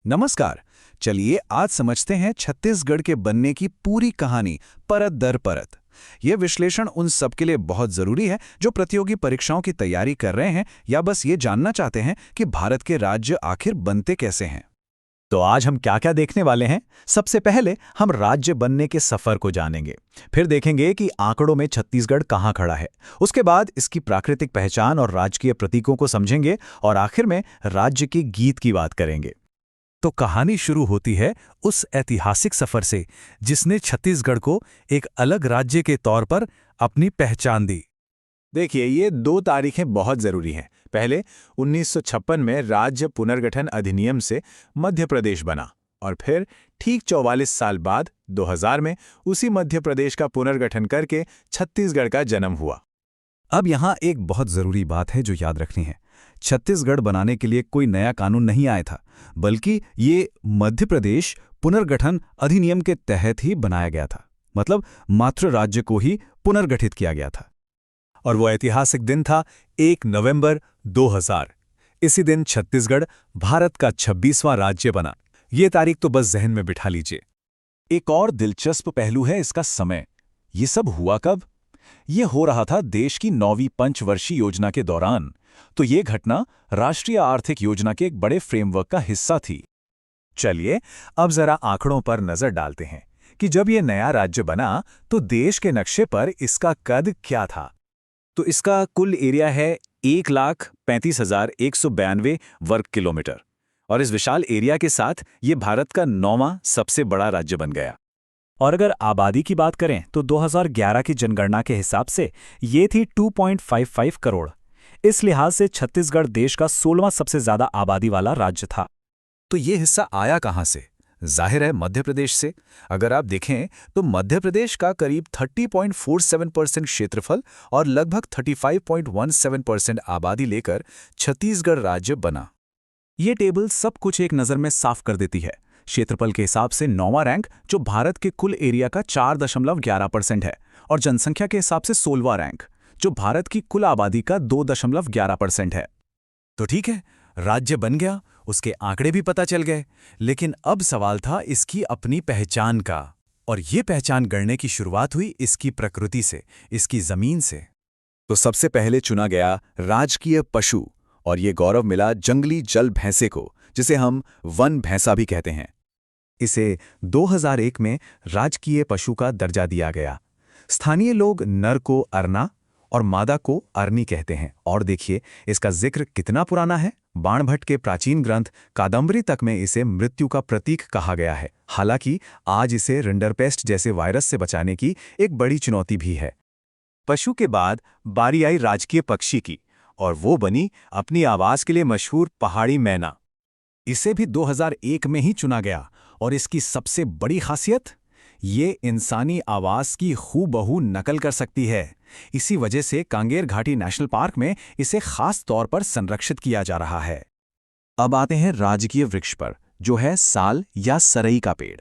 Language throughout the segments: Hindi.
नमस्कार। चलिए आज समझते हैं छत्तीसगढ़ के बनने की पूरी कहानी परत दर परत। यह विश्लेषण उन सब के लिए बहुत जरूरी है जो प्रतियोगी परीक्षाओं की तैयारी कर रहे हैं या बस ये जानना चाहते हैं कि भारत के राज्य आखिर बनते कैसे हैं। तो आज हम क्या क्या देखने वाले हैं। सबसे पहले हम राज्य बनने के सफर को जानेंगे। फिर देखेंगे कि आंकड़ों में छत्तीसगढ़ कहाँ खड़ा है। उसके बाद इसकी प्राकृतिक पहचान और राजकीय प्रतीकों को समझेंगे और आखिर में राज्य के गीत की बात करेंगे। तो कहानी शुरू होती है उस ऐतिहासिक सफर से जिसने छत्तीसगढ़ को एक अलग राज्य के तौर पर अपनी पहचान दी। देखिए, ये दो तारीखें बहुत जरूरी हैं। पहले 1956 में राज्य पुनर्गठन अधिनियम से मध्य प्रदेश बना और फिर ठीक 44 साल बाद 2000 में उसी मध्य प्रदेश का पुनर्गठन करके छत्तीसगढ़ का जन्म हुआ। अब यहाँ एक बहुत जरूरी बात है जो याद रखनी है। छत्तीसगढ़ बनाने के लिए कोई नया कानून नहीं आया था, बल्कि ये मध्य प्रदेश पुनर्गठन अधिनियम के तहत ही बनाया गया था। मतलब मातृ राज्य को ही पुनर्गठित किया गया था। और वो ऐतिहासिक दिन था 1 नवंबर 2000। इसी दिन छत्तीसगढ़ भारत का 26वां राज्य बना। ये तारीख तो बस जहन में बिठा लीजिए। एक और दिलचस्प पहलू है इसका समय। ये सब हुआ कब? ये हो रहा था देश की 9वीं पंचवर्षीय योजना के दौरान। तो ये घटना राष्ट्रीय आर्थिक योजना के एक बड़े फ्रेमवर्क का हिस्सा थी। चलिए अब जरा आंकड़ों पर नजर डालते हैं कि जब ये नया राज्य बना तो देश के नक्शे पर इसका कद क्या था। तो इसका कुल एरिया है 1,35,192 वर्ग किलोमीटर और इस विशाल एरिया के साथ ये भारत का 9वां सबसे बड़ा राज्य बन गया। और अगर आबादी की बात करें तो 2011 की जनगणना के हिसाब से ये थी 2.55 करोड़। इस लिहाज से छत्तीसगढ़ देश का 16वां सबसे ज्यादा आबादी वाला राज्य था। तो ये हिस्सा आया कहाँ से? जाहिर है मध्य प्रदेश से। अगर आप देखें तो मध्य प्रदेश का करीब 30.47% क्षेत्रफल और लगभग 35.17% आबादी लेकर छत्तीसगढ़ राज्य बना। ये टेबल सब कुछ एक नज़र में साफ कर देती है। क्षेत्रफल के हिसाब से 9वां रैंक जो भारत के कुल एरिया का 4.11% है और जनसंख्या के हिसाब से 16वां रैंक जो भारत की कुल आबादी का 2.11% है। तो ठीक है, राज्य बन गया, उसके आंकड़े भी पता चल गए, लेकिन अब सवाल था इसकी अपनी पहचान का। और ये पहचान गढ़ने की शुरुआत हुई इसकी प्रकृति से, इसकी जमीन से। तो सबसे पहले चुना गया राजकीय पशु और ये गौरव मिला जंगली जल भैंसे को, जिसे हम वन भैंसा भी कहते हैं। इसे 2001 में राजकीय पशु का दर्जा दिया गया। स्थानीय लोग नर को अरना और मादा को अरनी कहते हैं। और देखिए इसका जिक्र कितना पुराना है। बाणभट्ट के प्राचीन ग्रंथ कादम्बरी तक में इसे मृत्यु का प्रतीक कहा गया है। हालांकि आज इसे रिंडरपेस्ट जैसे वायरस से बचाने की एक बड़ी चुनौती भी है। पशु के बाद बारी आई राजकीय पक्षी की और वो बनी अपनी आवाज के लिए मशहूर पहाड़ी मैना। इसे भी 2001 में ही चुना गया और इसकी सबसे बड़ी खासियत, ये इंसानी आवाज की हूबहू नकल कर सकती है। इसी वजह से कांगेर घाटी नेशनल पार्क में इसे खास तौर पर संरक्षित किया जा रहा है। अब आते हैं राजकीय वृक्ष पर, जो है साल या सरई का पेड़।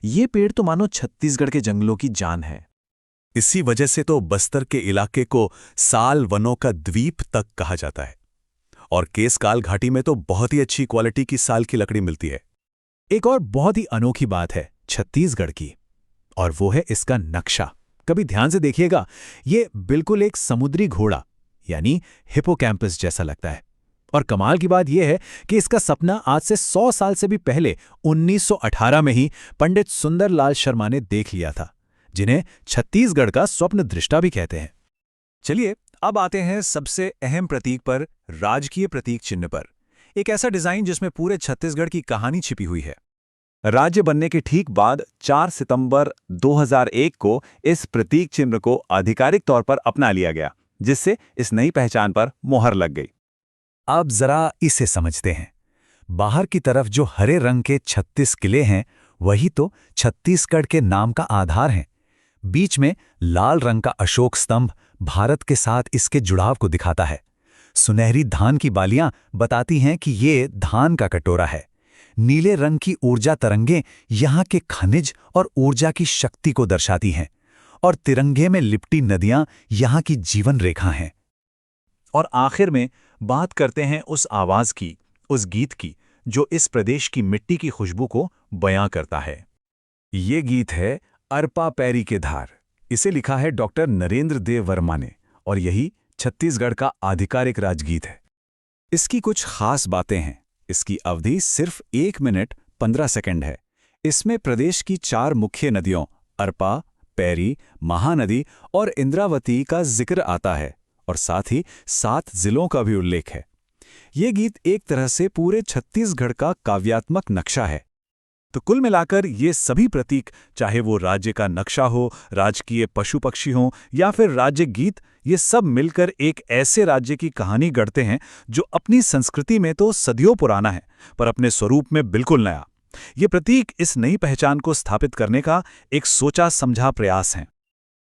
ये पेड़ तो मानो छत्तीसगढ़ के जंगलों की जान है। इसी वजह से तो बस्तर के इलाके को साल वनों का द्वीप तक कहा जाता है। और केसकाल घाटी में तो बहुत ही अच्छी क्वालिटी की साल की लकड़ी मिलती है। एक और बहुत ही अनोखी बात है छत्तीसगढ़ की, और वो है इसका नक्शा। कभी ध्यान से देखिएगा, ये बिल्कुल एक समुद्री घोड़ा यानी हिपोकैम्पस जैसा लगता है। और कमाल की बात यह है कि इसका सपना आज से 100 साल से भी पहले 1918 में ही पंडित सुंदरलाल शर्मा ने देख लिया था, जिन्हें छत्तीसगढ़ का स्वप्न दृष्टा भी कहते हैं। चलिए अब आते हैं सबसे अहम प्रतीक पर, राजकीय प्रतीक चिन्ह पर। एक ऐसा डिजाइन जिसमें पूरे छत्तीसगढ़ की कहानी छिपी हुई है। राज्य बनने के ठीक बाद 4 सितंबर 2001 को इस प्रतीक चिन्ह को आधिकारिक तौर पर अपना लिया गया, जिससे इस नई पहचान पर मोहर लग गई। अब जरा इसे समझते हैं। बाहर की तरफ जो हरे रंग के 36 किले हैं, वही तो छत्तीसगढ़ के नाम का आधार हैं। बीच में लाल रंग का अशोक स्तंभ भारत के साथ इसके जुड़ाव को दिखाता है। सुनहरी धान की बालियां बताती हैं कि ये धान का कटोरा है। नीले रंग की ऊर्जा तरंगें यहाँ के खनिज और ऊर्जा की शक्ति को दर्शाती हैं। और तिरंगे में लिपटी नदियां यहाँ की जीवन रेखा हैं। और आखिर में बात करते हैं उस आवाज की, उस गीत की जो इस प्रदेश की मिट्टी की खुशबू को बयां करता है। ये गीत है अरपा पैरी के धार। इसे लिखा है डॉक्टर नरेंद्र देव वर्मा ने और यही छत्तीसगढ़ का आधिकारिक राजगीत है। इसकी कुछ खास बातें हैं। इसकी अवधि सिर्फ 1 मिनट 15 सेकंड है। इसमें प्रदेश की 4 मुख्य नदियों अरपा, पैरी, महानदी और इंद्रावती का जिक्र आता है और साथ ही 7 जिलों का भी उल्लेख है। ये गीत एक तरह से पूरे छत्तीसगढ़ का काव्यात्मक नक्शा है। तो कुल मिलाकर ये सभी प्रतीक, चाहे वो राज्य का नक्शा हो, राजकीय पशु पक्षी हो या फिर राज्य गीत, ये सब मिलकर एक ऐसे राज्य की कहानी गढ़ते हैं जो अपनी संस्कृति में तो सदियों पुराना है, पर अपने स्वरूप में बिल्कुल नया। ये प्रतीक इस नई पहचान को स्थापित करने का एक सोचा समझा प्रयास हैं।